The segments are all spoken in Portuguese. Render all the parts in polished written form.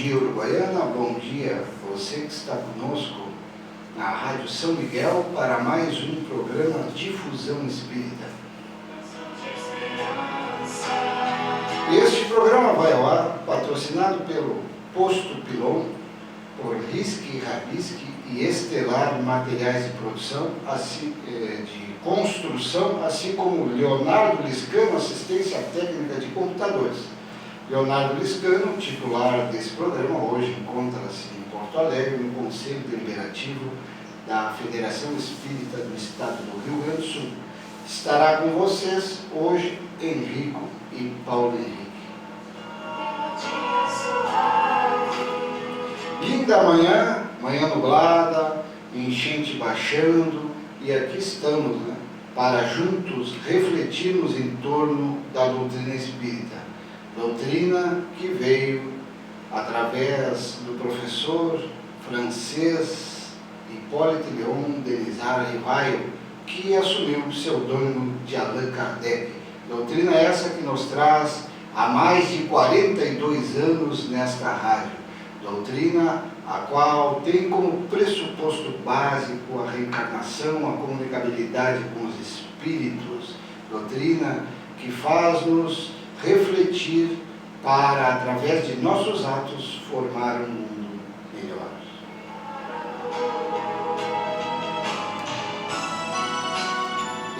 dia, Uruguaiana, bom dia você que está conosco na Rádio São Miguel para mais um programa Difusão Espírita. Este programa vai ao ar patrocinado pelo Posto Pilon, por Risque, Rabisque e Estelar Materiais de Produção, assim, de construção, assim como Leonardo Liscano, assistência técnica de computadores. Leonardo Liscano, titular desse programa, hoje encontra-se em Porto Alegre, no Conselho Deliberativo da Federação Espírita do Estado do Rio Grande do Sul. Estará com vocês hoje Henrico e Paulo Henrique. Linda manhã, manhã nublada, enchente baixando, e aqui estamos, para juntos refletirmos em torno da doutrina espírita. Doutrina que veio através do professor francês Hippolyte Léon Denisard Rivail, que assumiu o pseudônimo de Allan Kardec. Doutrina essa que nos traz há mais de 42 anos nesta rádio. Doutrina a qual tem como pressuposto básico a reencarnação, a comunicabilidade com os espíritos. Doutrina que faz-nos refletir para, através de nossos atos, formar um mundo melhor.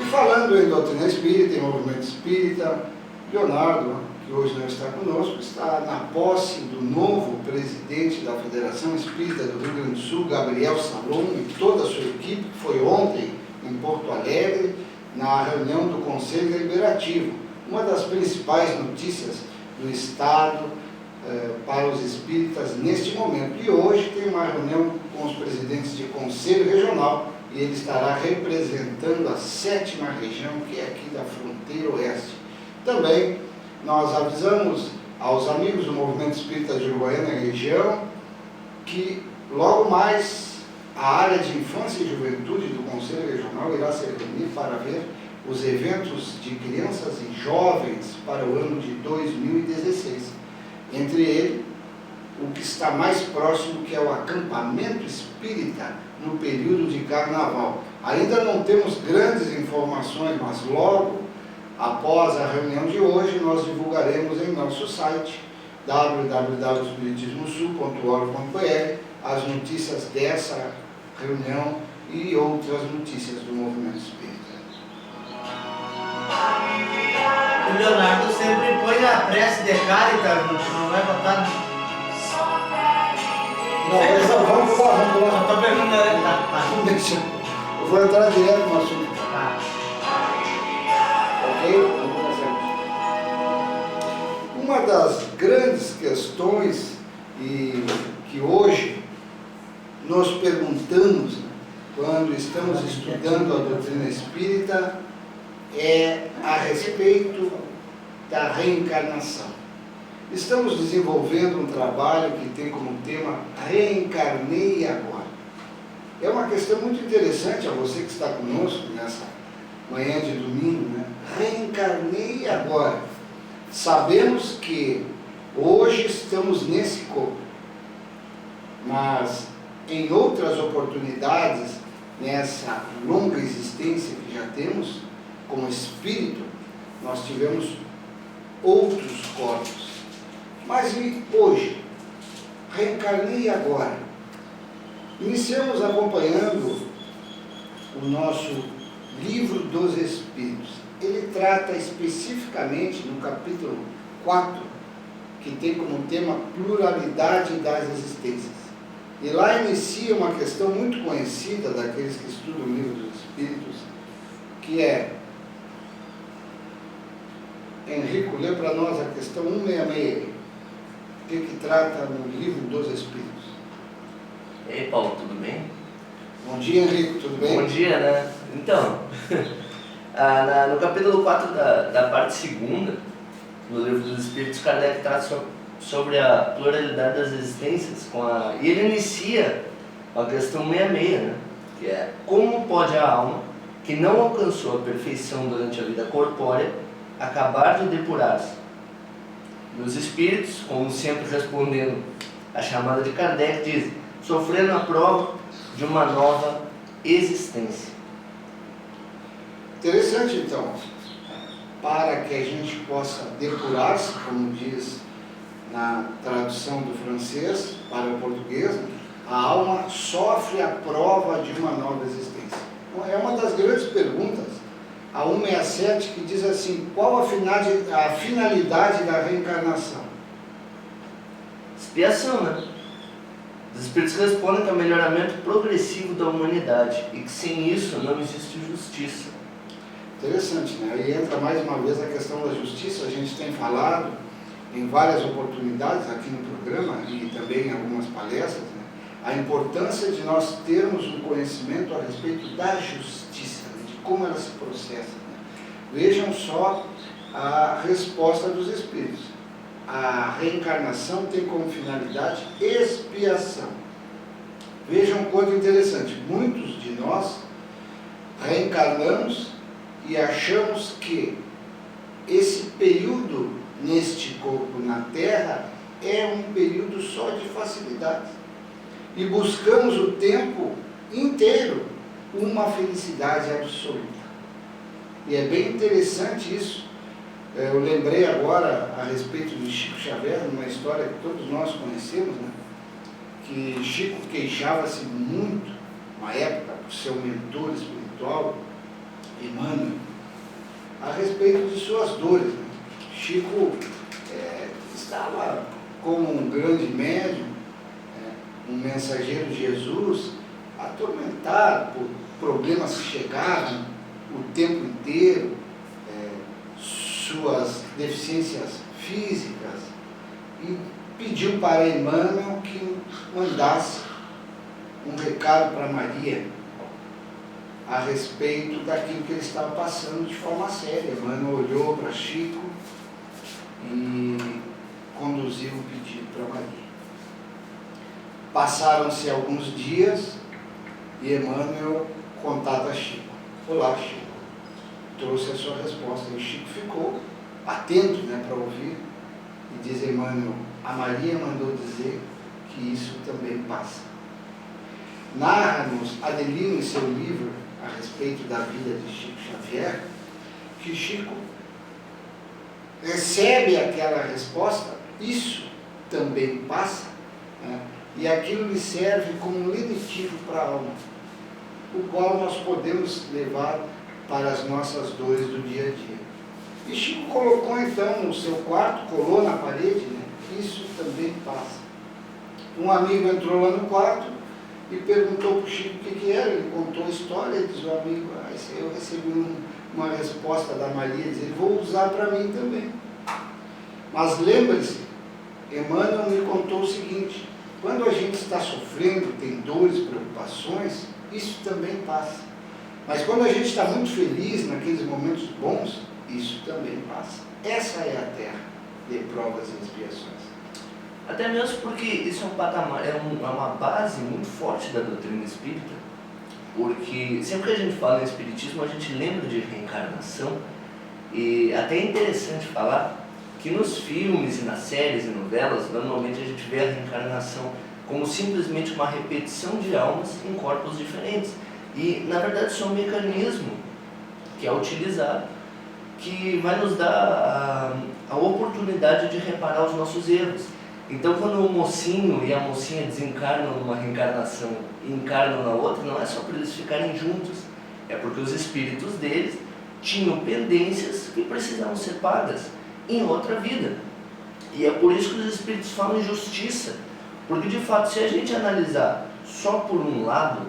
E falando em doutrina espírita, em movimento espírita, Leonardo, que hoje não está conosco, está na posse do novo presidente da Federação Espírita do Rio Grande do Sul, Gabriel Salom, e toda a sua equipe, que foi ontem em Porto Alegre, na reunião do Conselho Deliberativo. Uma das principais notícias do Estado para os espíritas neste momento. E hoje tem uma reunião com os presidentes de Conselho Regional e ele estará representando a 7ª região, que é aqui da fronteira oeste. Também nós avisamos aos amigos do Movimento Espírita de Uruguaiana e região que logo mais a área de infância e juventude do Conselho Regional irá se reunir para ver os eventos de crianças e jovens para o ano de 2016. Entre eles, o que está mais próximo, que é o acampamento espírita no período de carnaval. Ainda não temos grandes informações, mas logo após a reunião de hoje, nós divulgaremos em nosso site www.espiritismosul.org.br as notícias dessa reunião e outras notícias do movimento espírita. O Leonardo sempre põe a prece de Caritas, não vai botar. Não, vamos lá. Só estou perguntando, tá? Deixa. Eu vou entrar direto no assunto. Tá. Ok? Uma das grandes questões que hoje nos perguntamos quando estamos estudando a doutrina espírita é a respeito da reencarnação. Estamos desenvolvendo um trabalho que tem como tema Reencarnei Agora. É uma questão muito interessante a você que está conosco nessa manhã de domingo, Reencarnei agora. Sabemos que hoje estamos nesse corpo, mas em outras oportunidades, nessa longa existência que já temos, como espírito, nós tivemos outros corpos. Mas e hoje? Reencarnei agora. Iniciamos acompanhando o nosso Livro dos Espíritos. Ele trata especificamente no capítulo 4, que tem como tema pluralidade das existências. E lá inicia uma questão muito conhecida daqueles que estudam o Livro dos Espíritos, que é: Henrico, lê para nós a questão 166, o que trata no Livro dos Espíritos. E aí, Paulo, tudo bem? Bom dia, Henrico, tudo bem? Bom dia, né? Então, no capítulo 4 da parte 2ª do Livro dos Espíritos, Kardec trata sobre a pluralidade das existências, e ele inicia a questão 66, que é: como pode a alma, que não alcançou a perfeição durante a vida corpórea, acabar de depurar-se? E os espíritos, como sempre respondendo a chamada de Kardec, diz: sofrendo a prova de uma nova existência. Interessante, então, para que a gente possa depurar-se, como diz na tradução do francês para o português, a alma sofre a prova de uma nova existência. Então, é uma das grandes perguntas, a 167, que diz assim: qual a finalidade da reencarnação? Expiação, né? Os espíritos respondem que é o melhoramento progressivo da humanidade e que sem isso não existe justiça. Interessante, né? Aí entra mais uma vez a questão da justiça. A gente tem falado em várias oportunidades aqui no programa e também em algumas palestras, né, a importância de nós termos um conhecimento a respeito da justiça, né, de como ela se processa. Né? Vejam só a resposta dos espíritos. A reencarnação tem como finalidade expiação. Vejam quanto interessante. Muitos de nós reencarnamos e achamos que esse período neste corpo na Terra é um período só de facilidades. E buscamos o tempo inteiro uma felicidade absoluta. E é bem interessante isso. Eu lembrei agora a respeito de Chico Xavier, uma história que todos nós conhecemos, né? Que Chico queixava-se muito, uma época, por seu mentor espiritual, Emmanuel, a respeito de suas dores. Né? Chico estava como um grande médium, um mensageiro de Jesus, atormentado por problemas que chegavam o tempo inteiro, suas deficiências físicas, e pediu para Emmanuel que mandasse um recado para Maria a respeito daquilo que ele estava passando de forma séria. Emmanuel olhou para Chico e conduziu o pedido para Maria. Passaram-se alguns dias e Emmanuel contata Chico. Olá, Chico. Trouxe a sua resposta. E Chico ficou atento, né, para ouvir. E diz Emmanuel: a Maria mandou dizer que isso também passa. Narra-nos Adelino em seu livro a respeito da vida de Chico Xavier, que Chico recebe aquela resposta, isso também passa, né? E aquilo lhe serve como um lenitivo para a alma, o qual nós podemos levar para as nossas dores do dia a dia. E Chico colocou então no seu quarto, colou na parede, né? Isso também passa. Um amigo entrou lá no quarto e perguntou para o Chico o que era. Ele contou a história e diz o amigo: eu recebi uma resposta da Maria, diz ele: vou usar para mim também. Mas lembre-se, Emmanuel me contou o seguinte: quando a gente está sofrendo, tem dores, preocupações, isso também passa. Mas quando a gente está muito feliz naqueles momentos bons, isso também passa. Essa é a terra de provas e expiações. Até mesmo porque isso é um patamar, é uma base muito forte da doutrina espírita, porque sempre que a gente fala em espiritismo, a gente lembra de reencarnação, e até é interessante falar que nos filmes e nas séries e novelas, normalmente a gente vê a reencarnação como simplesmente uma repetição de almas em corpos diferentes. E, na verdade, isso é um mecanismo que é utilizado, que vai nos dar a oportunidade de reparar os nossos erros. Então, quando o mocinho e a mocinha desencarnam numa reencarnação e encarnam na outra, não é só para eles ficarem juntos, é porque os espíritos deles tinham pendências que precisavam ser pagas em outra vida. E é por isso que os espíritos falam em justiça, porque de fato, se a gente analisar só por um lado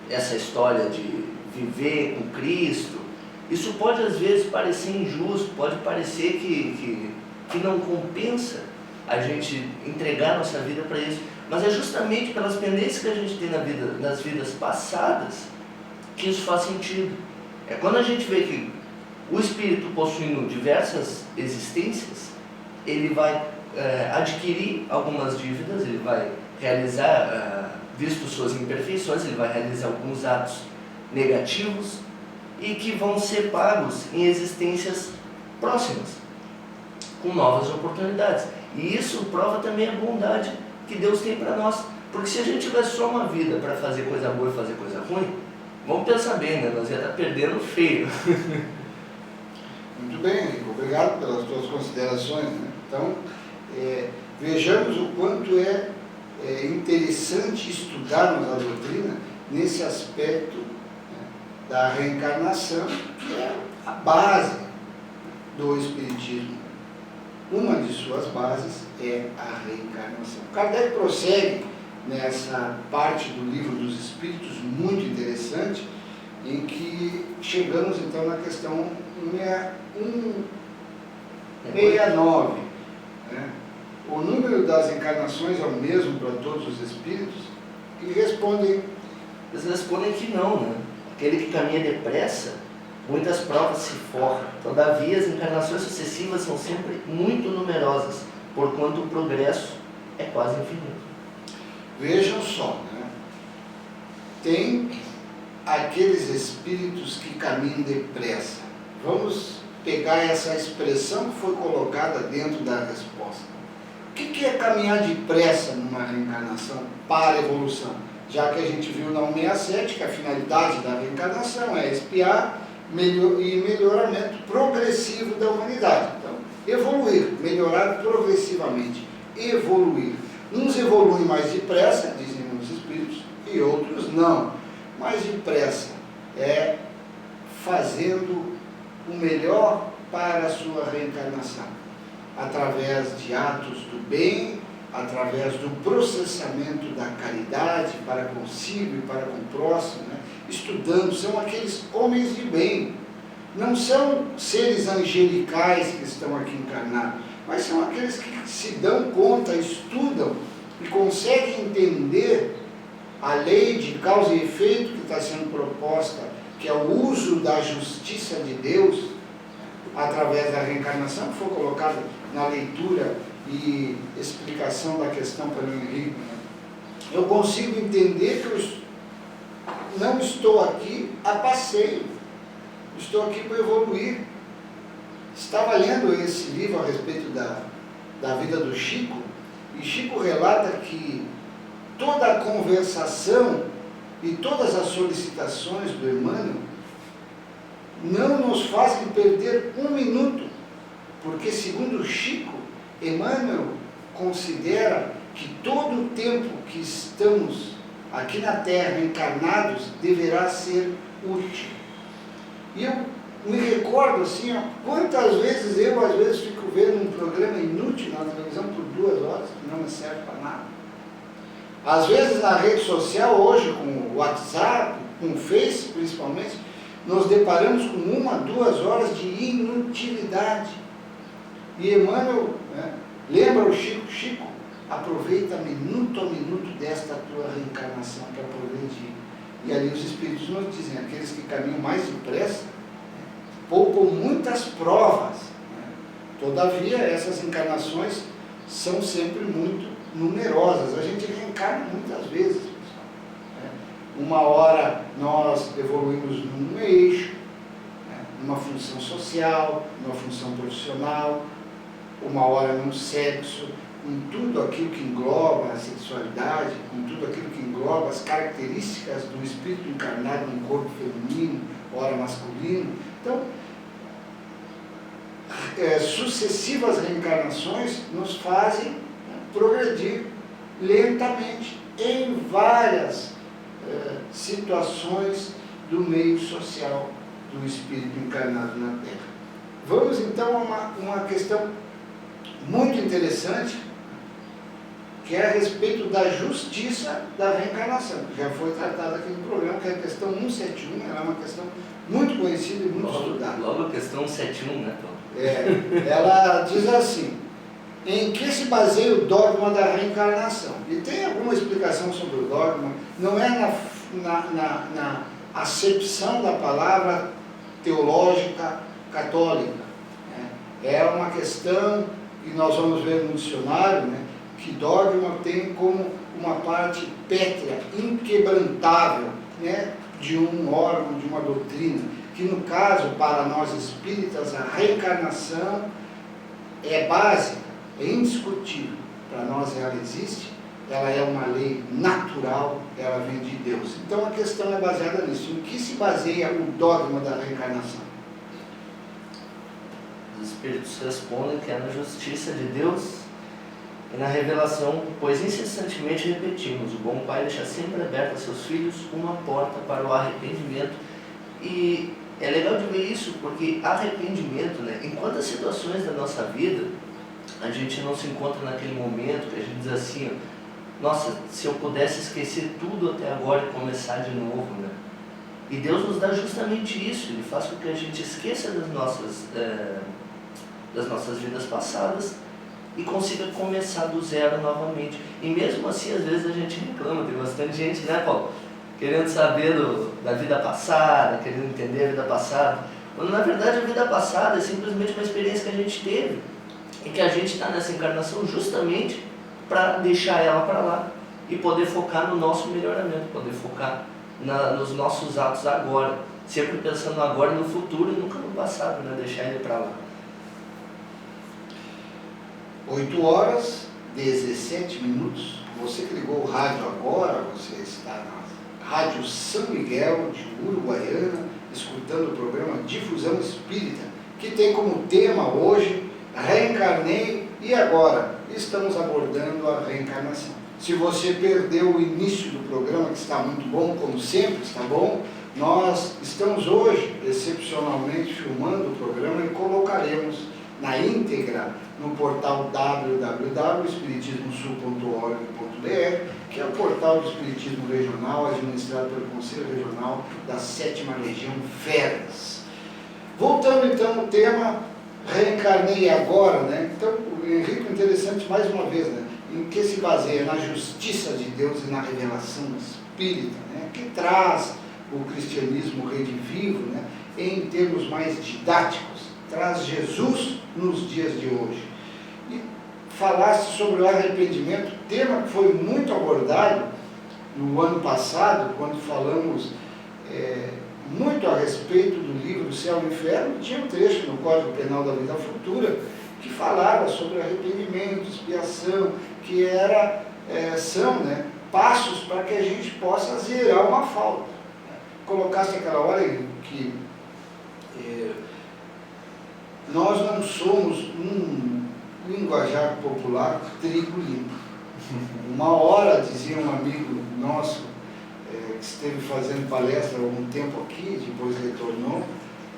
essa história de viver com Cristo, isso pode às vezes parecer injusto, pode parecer que não compensa a gente entregar nossa vida para isso, mas é justamente pelas pendências que a gente tem nas vidas passadas que isso faz sentido. É quando a gente vê que o espírito, possuindo diversas existências, ele vai adquirir algumas dívidas, ele vai realizar, visto suas imperfeições, ele vai realizar alguns atos negativos e que vão ser pagos em existências próximas, com novas oportunidades. E isso prova também a bondade que Deus tem para nós. Porque se a gente tivesse só uma vida para fazer coisa boa e fazer coisa ruim, vamos pensar bem, né? Nós ia estar perdendo feio. Muito bem, Henrique, obrigado pelas tuas considerações, né? Então, vejamos o quanto é interessante estudarmos a doutrina nesse aspecto, né, da reencarnação, que é a base do Espiritismo. Uma de suas bases é a reencarnação. Kardec prossegue nessa parte do Livro dos Espíritos, muito interessante, em que chegamos então na questão 169. Né? O número das encarnações é o mesmo para todos os espíritos? E respondem... Eles respondem que não, né? Aquele que caminha depressa, muitas provas se forram. Todavia, as encarnações sucessivas são sempre muito numerosas, porquanto o progresso é quase infinito. Vejam só, né? Tem aqueles espíritos que caminham depressa. Vamos pegar essa expressão que foi colocada dentro da resposta. O que é caminhar depressa numa reencarnação para a evolução? Já que a gente viu na 167 que a finalidade da reencarnação é espiar e melhoramento progressivo da humanidade. Então, evoluir, melhorar progressivamente, evoluir. Uns evoluem mais depressa, dizem os espíritos, e outros não. Mais depressa é fazendo o melhor para a sua reencarnação, através de atos do bem, através do processamento da caridade para consigo e para com o próximo, né? Estudando, são aqueles homens de bem, não são seres angelicais que estão aqui encarnados, mas são aqueles que se dão conta, estudam e conseguem entender a lei de causa e efeito que está sendo proposta, que é o uso da justiça de Deus, através da reencarnação, que foi colocado na leitura e explicação da questão pelo Henrique. Eu consigo entender que eu não estou aqui a passeio, estou aqui para evoluir. Estava lendo esse livro a respeito da vida do Chico, e Chico relata que toda a conversação e todas as solicitações do Emmanuel não nos fazem perder um minuto, porque segundo Chico, Emmanuel considera que todo o tempo que estamos aqui na Terra encarnados deverá ser útil. E eu me recordo assim, ó, quantas vezes eu às vezes fico vendo um programa inútil na televisão por 2 horas, que não me serve para nada. Às vezes na rede social, hoje com o WhatsApp, com o Face principalmente, nos deparamos com 1, 2 horas de inutilidade. E Emmanuel, né, lembra o Chico, Chico, aproveita minuto a minuto desta tua reencarnação para progredir. E ali os Espíritos nos dizem, aqueles que caminham mais depressa, poupam muitas provas. Né? Todavia, essas encarnações são sempre muito numerosas. A gente reencarna muitas vezes, pessoal. Né? Uma hora nós evoluímos num eixo, né? Numa função social, numa função profissional, uma hora num sexo, com tudo aquilo que engloba a sexualidade, com tudo aquilo que engloba as características do espírito encarnado no corpo feminino, ora masculino. Então, sucessivas reencarnações nos fazem, né, progredir lentamente em várias situações do meio social do espírito encarnado na Terra. Vamos então a uma questão muito interessante, que é a respeito da justiça da reencarnação, que já foi tratada aqui no programa, que é a questão 171, ela é uma questão muito conhecida e muito estudada. Logo a questão 171, né, Tom? Ela diz assim, em que se baseia o dogma da reencarnação? E tem alguma explicação sobre o dogma, não é na acepção da palavra teológica católica, né? É uma questão que nós vamos ver no dicionário, né, que dogma tem como uma parte pétrea, inquebrantável, né, de um órgão, de uma doutrina, que no caso, para nós espíritas, a reencarnação é básica, é indiscutível. Para nós ela existe, ela é uma lei natural, ela vem de Deus. Então a questão é baseada nisso. Em que se baseia o dogma da reencarnação? Os espíritos respondem que é na justiça de Deus e na revelação, pois incessantemente repetimos, o bom Pai deixa sempre aberta a seus filhos uma porta para o arrependimento. E é legal de ver isso, porque arrependimento, né, em quantas situações da nossa vida a gente não se encontra naquele momento que a gente diz assim, nossa, se eu pudesse esquecer tudo até agora e começar de novo, né? E Deus nos dá justamente isso, Ele faz com que a gente esqueça das nossas vidas passadas e consiga começar do zero novamente. E mesmo assim, às vezes a gente reclama, tem bastante gente, né, Paulo? Querendo saber da vida passada, querendo entender a vida passada, quando na verdade a vida passada é simplesmente uma experiência que a gente teve e que a gente está nessa encarnação justamente para deixar ela para lá e poder focar no nosso melhoramento, poder focar nos nossos atos agora, sempre pensando agora no futuro e nunca no passado, né? Deixar ele para lá. 8h17. Você que ligou o rádio agora, você está na Rádio São Miguel de Uruguaiana, escutando o programa Difusão Espírita, que tem como tema hoje Reencarnei e agora? Estamos abordando a reencarnação. Se você perdeu o início do programa, que está muito bom, como sempre está bom, nós estamos hoje, excepcionalmente, filmando o programa e colocaremos na íntegra no portal www.espiritismosul.org.br, que é o portal do Espiritismo Regional, administrado pelo Conselho Regional da 7ª Legião Feras. Voltando então ao tema, reencarnei agora, né? Então, Henrique, interessante mais uma vez, né? Em que se baseia? Na justiça de Deus e na revelação espírita, né? Que traz o cristianismo redivivo, né? Em termos mais didáticos, traz Jesus nos dias de hoje. E falaste sobre o arrependimento, tema que foi muito abordado no ano passado, quando falamos muito a respeito do livro Céu e Inferno. Tinha um trecho no Código Penal da Vida Futura que falava sobre arrependimento, expiação, que são, né, passos para que a gente possa zerar uma falta. Colocasse aquela hora que nós não somos um linguajar popular trigo limpo. Uma hora, dizia um amigo nosso, que esteve fazendo palestra há algum tempo aqui, depois retornou,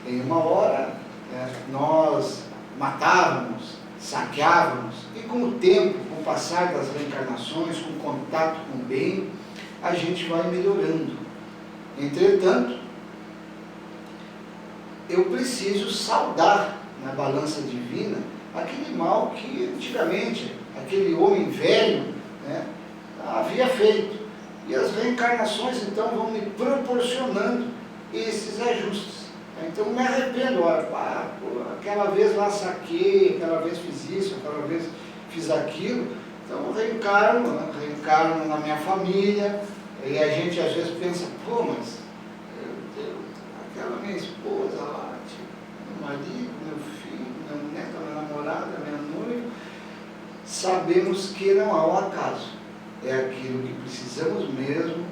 em uma hora nós matávamos, saqueávamos, e com o tempo, com o passar das reencarnações, com o contato com o bem, a gente vai melhorando. Entretanto, eu preciso saudar na balança divina aquele mal que antigamente, aquele homem velho, né, havia feito. E as reencarnações então vão me proporcionando esses ajustes. Então me arrependo, aquela vez lá saquei, aquela vez fiz isso, aquela vez fiz aquilo. Então reencarno na minha família, e a gente às vezes pensa, mas aquela minha esposa lá, meu marido, meu filho, meu neto, minha namorada, minha noiva, sabemos que não há o acaso. É aquilo que precisamos mesmo,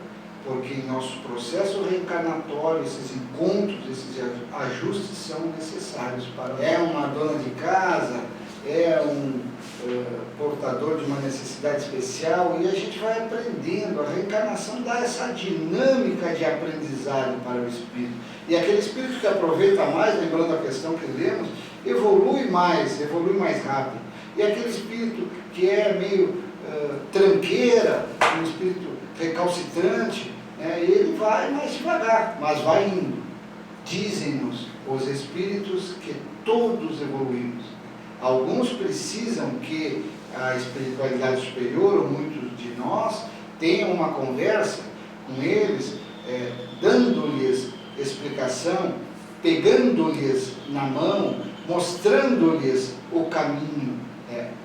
porque em nosso processo reencarnatório, esses encontros, esses ajustes são necessários para... É uma dona de casa, é um portador de uma necessidade especial, e a gente vai aprendendo. A reencarnação dá essa dinâmica de aprendizado para o espírito. E aquele espírito que aproveita mais, lembrando a questão que lemos, evolui mais rápido. E aquele espírito que é meio tranqueira, um espírito recalcitrante, ele vai mais devagar, mas vai indo. Dizem-nos os espíritos que todos evoluímos. Alguns precisam que a espiritualidade superior, ou muitos de nós, tenham uma conversa com eles, dando-lhes explicação, pegando-lhes na mão, mostrando-lhes o caminho,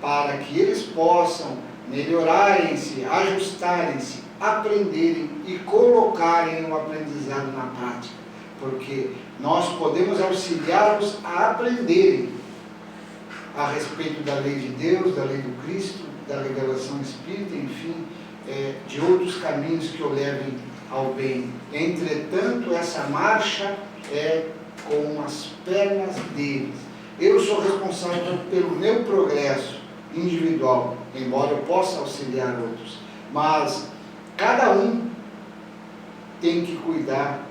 para que eles possam melhorarem-se, ajustarem-se, aprenderem e colocarem o aprendizado na prática, porque nós podemos auxiliá-los a aprenderem a respeito da lei de Deus, da lei do Cristo, da revelação espírita, enfim, de outros caminhos que o levem ao bem. Entretanto, essa marcha é com as pernas deles. Eu sou responsável pelo meu progresso individual, embora eu possa auxiliar outros, mas cada um tem que cuidar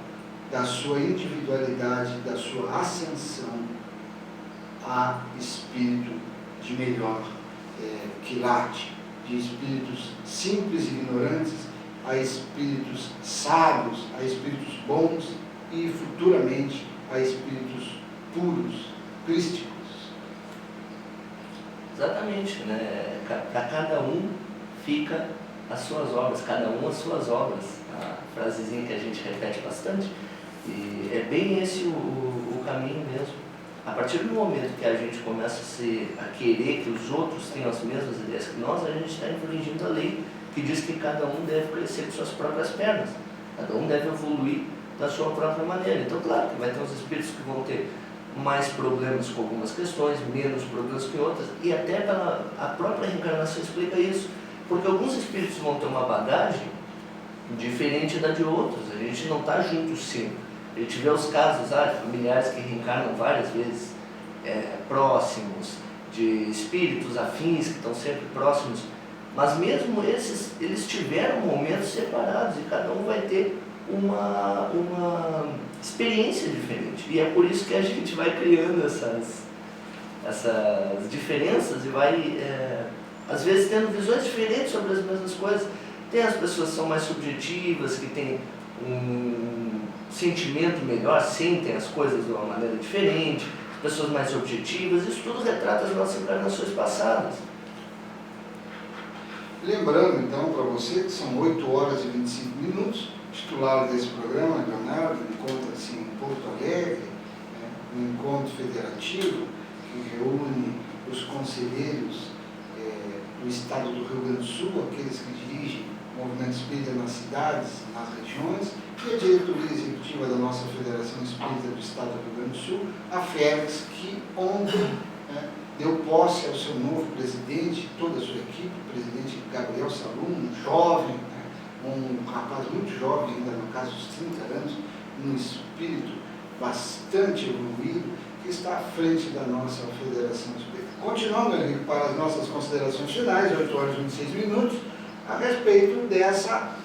da sua individualidade, da sua ascensão a espírito de melhor quilate, de espíritos simples e ignorantes a espíritos sábios, a espíritos bons e futuramente a espíritos puros, crísticos. Exatamente, né? Para cada um fica as suas obras, cada um as suas obras. A frasezinha que a gente repete bastante. E é bem esse o caminho mesmo. A partir do momento que a gente começa a querer que os outros tenham as mesmas ideias que nós, a gente está infringindo a lei que diz que cada um deve crescer com suas próprias pernas. Cada um deve evoluir da sua própria maneira. Então, claro que vai ter uns espíritos que vão ter mais problemas com algumas questões, menos problemas que outras, e até a própria reencarnação explica isso, porque alguns espíritos vão ter uma bagagem diferente da de outros. A gente não está junto sempre. A gente vê os casos de familiares que reencarnam várias vezes próximos, de espíritos afins que estão sempre próximos, mas mesmo esses, eles tiveram momentos separados e cada um vai ter uma experiência diferente. E é por isso que a gente vai criando essas diferenças e vai, às vezes, tendo visões diferentes sobre as mesmas coisas. Tem as pessoas que são mais subjetivas, que têm um sentimento melhor, sentem as coisas de uma maneira diferente, pessoas mais objetivas. Isso tudo retrata as nossas encarnações passadas. Lembrando, então, para você que são 8 horas e 25 minutos, titular desse programa, Leonardo, encontra-se em Porto Alegre, um encontro federativo que reúne os conselheiros do estado do Rio Grande do Sul, aqueles que dirigem o movimento espírita nas cidades, nas regiões, e a diretoria executiva da nossa Federação Espírita do Estado do Rio Grande do Sul, a FERGS, que ontem deu posse ao seu novo presidente, toda a sua equipe, o presidente Gabriel Salum, um jovem, um rapaz muito jovem, ainda no caso dos 30 anos, um espírito bastante evoluído, que está à frente da nossa Federação Espírita. Continuando, Henrique, para as nossas considerações finais, 8 horas e 26 minutos, a respeito dessa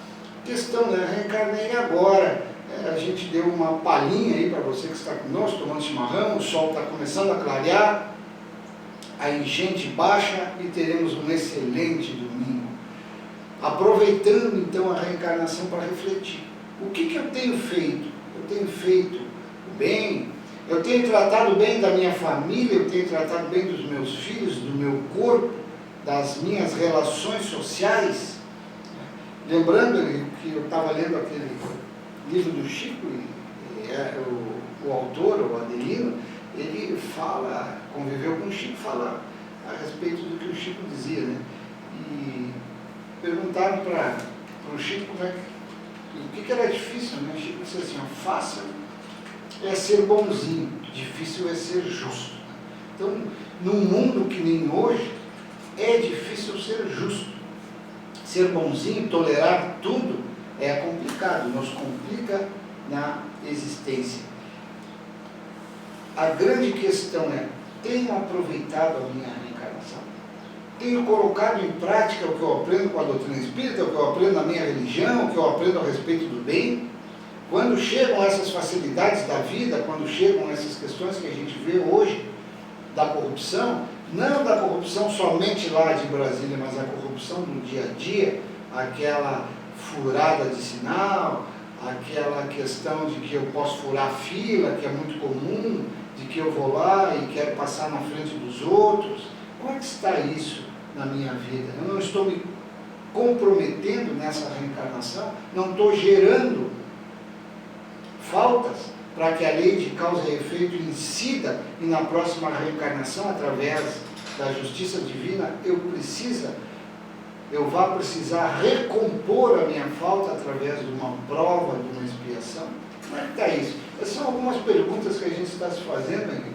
questão, né? Reencarnei agora. A gente deu uma palhinha aí para você que está conosco, tomando chimarrão, o sol está começando a clarear, a enchente baixa e teremos um excelente domingo. Aproveitando então a reencarnação para refletir. O que eu tenho feito? Eu tenho feito o bem, eu tenho tratado bem da minha família, eu tenho tratado bem dos meus filhos, do meu corpo, das minhas relações sociais. Lembrando que eu estava lendo aquele livro do Chico, o autor, o Adelino, ele fala, conviveu com o Chico, fala a respeito do que o Chico dizia, né? E perguntaram para o Chico o que era difícil, né? O Chico disse assim, fácil é ser bonzinho, difícil é ser justo. Então, num mundo que nem hoje, é difícil ser justo. Ser bonzinho, tolerar tudo, é complicado, nos complica na existência. A grande questão é, tenho aproveitado a minha reencarnação? Tenho colocado em prática o que eu aprendo com a doutrina espírita, o que eu aprendo na minha religião, o que eu aprendo a respeito do bem? Quando chegam essas facilidades da vida, quando chegam essas questões que a gente vê hoje, da corrupção, não da corrupção somente lá de Brasília, mas a corrupção do dia a dia, aquela furada de sinal, aquela questão de que eu posso furar fila, que é muito comum, de que eu vou lá e quero passar na frente dos outros. Como é que está isso na minha vida? Eu não estou me comprometendo nessa reencarnação, não estou gerando faltas para que a lei de causa e efeito incida e na próxima reencarnação, através da justiça divina, eu vá precisar recompor a minha falta através de uma prova, de uma expiação? Como é que está isso? Essas são algumas perguntas que a gente está se fazendo aqui,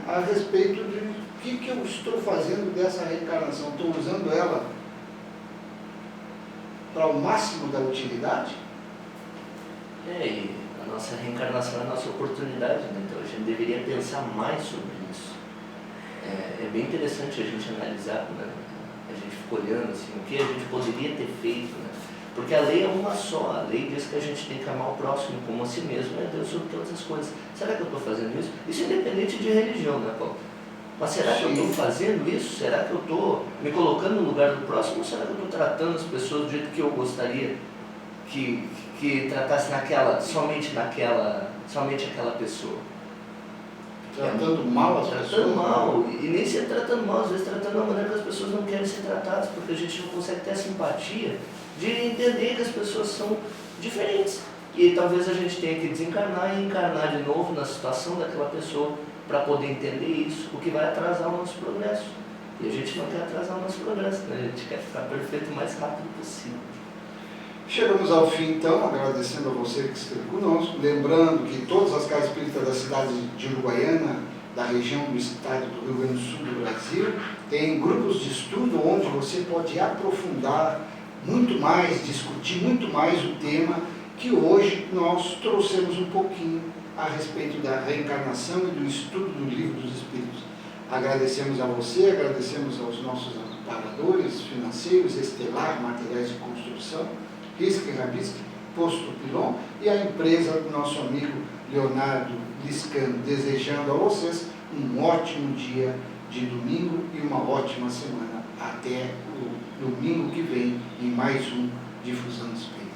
a respeito de o que eu estou fazendo dessa reencarnação. Estou usando ela para o máximo da utilidade? E a nossa reencarnação é a nossa oportunidade, né? Então a gente deveria pensar mais sobre isso. É bem interessante a gente analisar, né? A gente fica olhando assim, o que a gente poderia ter feito, né? Porque a lei é uma só, a lei diz que a gente tem que amar o próximo como a si mesmo, né? Deus sobre todas as coisas. Será que eu estou fazendo isso? Isso é independente de religião, né, Paulo? Mas será que eu estou fazendo isso? Será que eu estou me colocando no lugar do próximo? Ou será que eu estou tratando as pessoas do jeito que eu gostaria que tratasse somente aquela pessoa? Tratando mal as pessoas? Tratando mal, e nem sempre tratando mal, às vezes tratando de uma maneira que as pessoas não querem ser tratadas, porque a gente não consegue ter a simpatia de entender que as pessoas são diferentes. E talvez a gente tenha que desencarnar e encarnar de novo na situação daquela pessoa para poder entender isso, o que vai atrasar o nosso progresso. E a gente não quer atrasar o nosso progresso, né? A gente quer ficar perfeito o mais rápido possível. Chegamos ao fim, então, agradecendo a você que esteve conosco, lembrando que todas as casas espíritas da cidade de Uruguaiana, da região do estado do Rio Grande do Sul do Brasil, têm grupos de estudo onde você pode aprofundar muito mais, discutir muito mais o tema que hoje nós trouxemos um pouquinho a respeito da reencarnação e do estudo do Livro dos Espíritos. Agradecemos a você, agradecemos aos nossos amparadores financeiros, Estelar, Materiais de Construção, Risque e Rabisque, Posto Pilon, e a empresa do nosso amigo Leonardo Liscano, desejando a vocês um ótimo dia de domingo e uma ótima semana. Até o domingo que vem, em mais um Difusão Espírita.